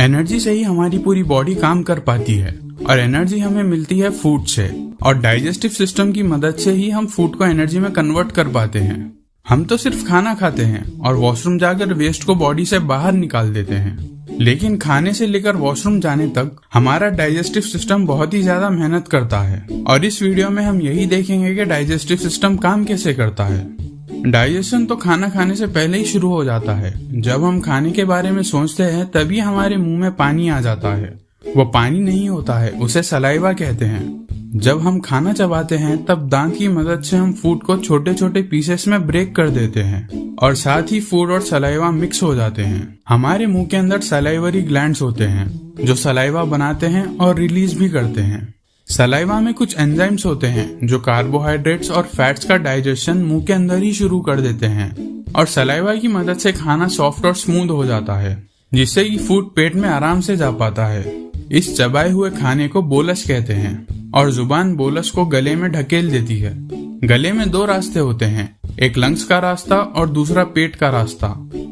Energy से ही हमारी पूरी बॉडी काम कर पाती है और एनर्जी हमें मिलती है फूड से, और डाइजेस्टिव सिस्टम की मदद से ही हम फूड को एनर्जी में कन्वर्ट कर पाते हैं। हम तो सिर्फ खाना खाते हैं और वॉशरूम जाकर वेस्ट को बॉडी से बाहर निकाल देते हैं, लेकिन खाने से लेकर वॉशरूम जाने तक हमारा डाइजेस्टिव सिस्टम बहुत ही ज्यादा मेहनत करता है। और इस वीडियो में हम यही देखेंगे कि डाइजेस्टिव सिस्टम काम कैसे करता है। डाइजेशन तो खाना खाने से पहले ही शुरू हो जाता है। जब हम खाने के बारे में सोचते हैं तभी हमारे मुंह में पानी आ जाता है। वो पानी नहीं होता है, उसे सलाइवा कहते हैं। जब हम खाना चबाते हैं तब दांत की मदद से हम फूड को छोटे छोटे पीसेस में ब्रेक कर देते हैं और साथ ही फूड और सलाइवा मिक्स हो जाते हैं। हमारे मुंह के अंदर सलाइवरी ग्लैंड्स होते हैं जो सलाइवा बनाते हैं और रिलीज भी करते हैं। सलाइवा में कुछ एंजाइम्स होते हैं जो कार्बोहाइड्रेट्स और फैट्स का डाइजेशन मुंह के अंदर ही शुरू कर देते हैं, और सलाइवा की मदद से खाना सॉफ्ट और स्मूथ हो जाता है, जिससे कि फूड पेट में आराम से जा पाता है। इस चबाए हुए खाने को बोलस कहते हैं और जुबान बोलस को गले में ढकेल देती है। गले में दो रास्ते होते हैं, एक लंग्स का रास्ता और दूसरा पेट का रास्ता।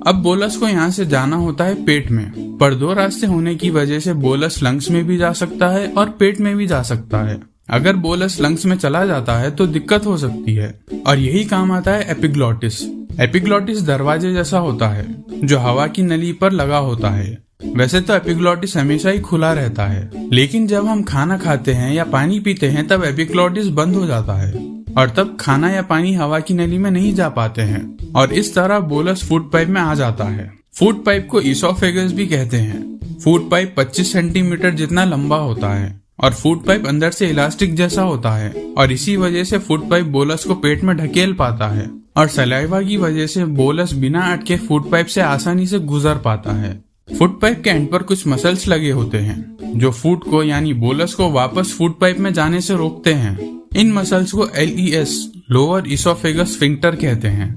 अब बोलस को यहाँ से जाना होता है पेट में, पर दो रास्ते होने की वजह से बोलस लंग्स में भी जा सकता है और पेट में भी जा सकता है। अगर बोलस लंग्स में चला जाता है तो दिक्कत हो सकती है, और यही काम आता है एपिग्लॉटिस। एपिग्लॉटिस दरवाजे जैसा होता है जो हवा की नली पर लगा होता है। वैसे तो एपिग्लॉटिस हमेशा ही खुला रहता है, लेकिन जब हम खाना खाते हैं या पानी पीते हैं तब एपिग्लॉटिस बंद हो जाता है और तब खाना या पानी हवा की नली में नहीं जा पाते हैं, और इस तरह बोलस फूड पाइप में आ जाता है। फूड पाइप को इसोफेगस भी कहते हैं। फूड पाइप 25 सेंटीमीटर जितना लंबा होता है और फूड पाइप अंदर से इलास्टिक जैसा होता है, और इसी वजह से फूड पाइप बोलस को पेट में ढकेल पाता है, और सलाइवा की वजह से बोलस बिना अटके फूड पाइप से आसानी से गुजर पाता है। फूड पाइप के एंड पर कुछ मसल्स लगे होते हैं जो फूड को यानी बोलस को वापस फूड पाइप में जाने से रोकते हैं। इन मसल्स को LES लोअर इसोफेगस स्फिंक्टर कहते हैं।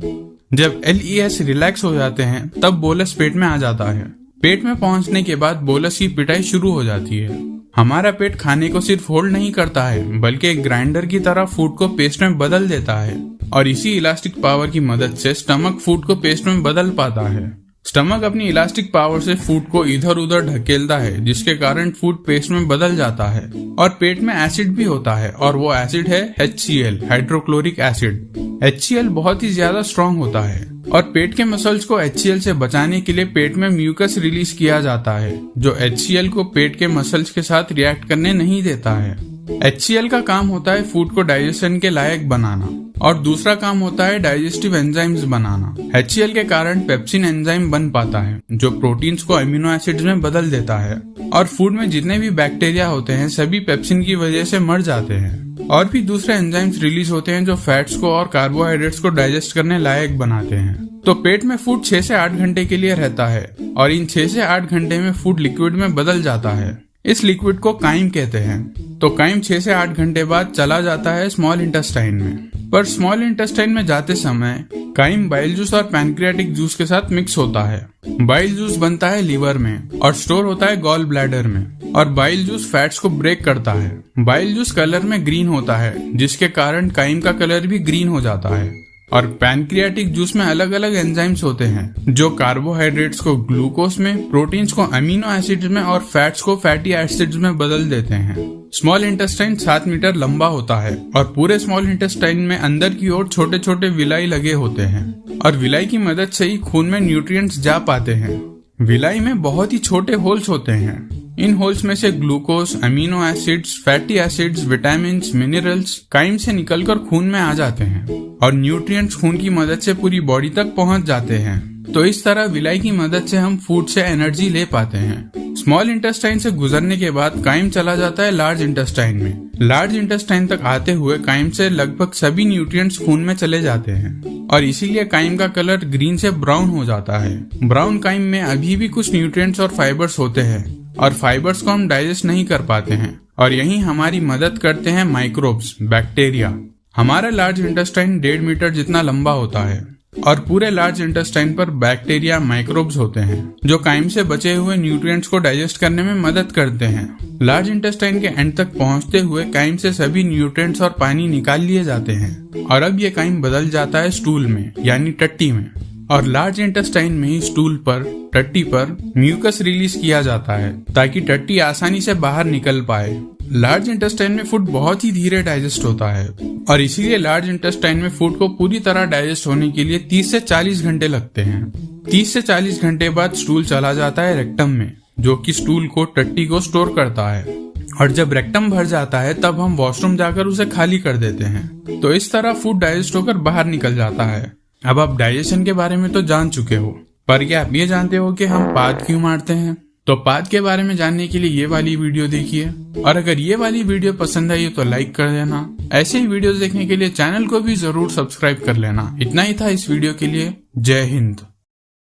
जब LES रिलैक्स हो जाते हैं तब बोलस पेट में आ जाता है। पेट में पहुंचने के बाद बोलस की पिटाई शुरू हो जाती है। हमारा पेट खाने को सिर्फ होल्ड नहीं करता है, बल्कि एक ग्राइंडर की तरह फूड को पेस्ट में बदल देता है, और इसी इलास्टिक पावर की मदद से स्टमक फूड को पेस्ट में बदल पाता है। स्टमक अपनी इलास्टिक पावर से फूड को इधर उधर ढकेलता है, जिसके कारण फूड पेस्ट में बदल जाता है, और पेट में एसिड भी होता है, और वो एसिड है HCl, हाइड्रोक्लोरिक एसिड। HCl बहुत ही ज्यादा स्ट्रॉन्ग होता है, और पेट के मसल्स को HCl से बचाने के लिए पेट में म्यूकस रिलीज किया जाता है जो HCl को पेट के मसल्स के साथ रिएक्ट करने नहीं देता है। HCl का काम होता है फूड को डाइजेशन के लायक बनाना, और दूसरा काम होता है डाइजेस्टिव एंजाइम्स बनाना। HCl के कारण पेप्सिन एंजाइम बन पाता है जो प्रोटीन्स को अमीनो एसिड्स में बदल देता है, और फूड में जितने भी बैक्टीरिया होते हैं सभी पेप्सिन की वजह से मर जाते हैं। और भी दूसरे एंजाइम्स रिलीज होते हैं जो फैट्स को और कार्बोहाइड्रेट्स को डाइजेस्ट करने लायक बनाते हैं। तो पेट में फूड 6 से 8 घंटे के लिए रहता है, और इन 6 से 8 घंटे में फूड लिक्विड में बदल जाता है। इस लिक्विड को काइम कहते हैं। तो काइम 6 से 8 घंटे बाद चला जाता है स्मॉल इंटेस्टाइन में, पर स्मॉल इंटेस्टाइन में जाते समय काइम बाइल जूस और पैनक्रियाटिक जूस के साथ मिक्स होता है। बाइल जूस बनता है लीवर में और स्टोर होता है गॉल ब्लैडर में, और बाइल जूस फैट्स को ब्रेक करता है। बाइल जूस कलर में ग्रीन होता है, जिसके कारण काइम का कलर भी ग्रीन हो जाता है। और पैनक्रियाटिक जूस में अलग अलग एंजाइम्स होते हैं जो कार्बोहाइड्रेट्स को ग्लूकोज में, प्रोटीन्स को अमीनो एसिड्स में और फैट्स को फैटी एसिड्स में बदल देते हैं। स्मॉल इंटेस्टाइन 7 मीटर लंबा होता है, और पूरे स्मॉल इंटेस्टाइन में अंदर की ओर छोटे छोटे विलाई लगे होते हैं, और विलाई की मदद से ही खून में न्यूट्रिएंट्स जा पाते हैं। विलाई में बहुत ही छोटे होल्स होते हैं। इन होल्स में से glucose, amino acids, fatty acids, vitamin, minerals chyme से निकलकर खून में आ जाते हैं, और न्यूट्रिएंट्स खून की मदद से पूरी बॉडी तक पहुंच जाते हैं। तो इस तरह विलाई की मदद से हम फूड से एनर्जी ले पाते हैं। स्मॉल इंटेस्टाइन से गुजरने के बाद काइम चला जाता है लार्ज इंटेस्टाइन में। लार्ज इंटेस्टाइन तक आते हुए काइम से लगभग सभी न्यूट्रिएंट्स खून में चले जाते हैं, और इसीलिए काइम का कलर ग्रीन से ब्राउन हो जाता है। ब्राउन काइम में अभी भी कुछ न्यूट्रिएंट्स और फाइबर्स होते हैं, और फाइबर्स को हम डाइजेस्ट नहीं कर पाते हैं, और यही हमारी मदद करते हैं माइक्रोब्स, बैक्टीरिया। हमारा लार्ज इंटेस्टाइन 1.5 मीटर जितना लंबा होता है, और पूरे लार्ज इंटेस्टाइन पर बैक्टीरिया, माइक्रोब्स होते हैं जो काइम से बचे हुए न्यूट्रिएंट्स को डाइजेस्ट करने में मदद करते हैं। लार्ज इंटेस्टाइन के एंड तक पहुंचते हुए काइम से सभी न्यूट्रिएंट्स और पानी निकाल लिए जाते हैं, और अब ये काइम बदल जाता है स्टूल में यानी टट्टी में। और लार्ज इंटेस्टाइन में ही स्टूल पर, टट्टी पर म्यूकस रिलीज किया जाता है ताकि टट्टी आसानी से बाहर निकल पाए। लार्ज इंटेस्टाइन में फूड बहुत ही धीरे डाइजेस्ट होता है और इसीलिए लार्ज इंटेस्टाइन में फूड को पूरी तरह डाइजेस्ट होने के लिए 30 से 40 घंटे लगते हैं। 30 से 40 घंटे बाद स्टूल चला जाता है रेक्टम में, जो कि स्टूल को, टट्टी को स्टोर करता है। और जब रेक्टम भर जाता है तब हम वॉशरूम जाकर उसे खाली कर देते हैं। तो इस तरह फूड डाइजेस्ट होकर बाहर निकल जाता है। अब आप डाइजेशन के बारे में तो जान चुके हो, पर क्या आप ये जानते हो कि हम पाद क्यों मारते हैं? तो पाद के बारे में जानने के लिए ये वाली वीडियो देखिए, और अगर ये वाली वीडियो पसंद आई तो लाइक कर देना। ऐसे ही वीडियोस देखने के लिए चैनल को भी जरूर सब्सक्राइब कर लेना। इतना ही था इस वीडियो के लिए। जय हिंद।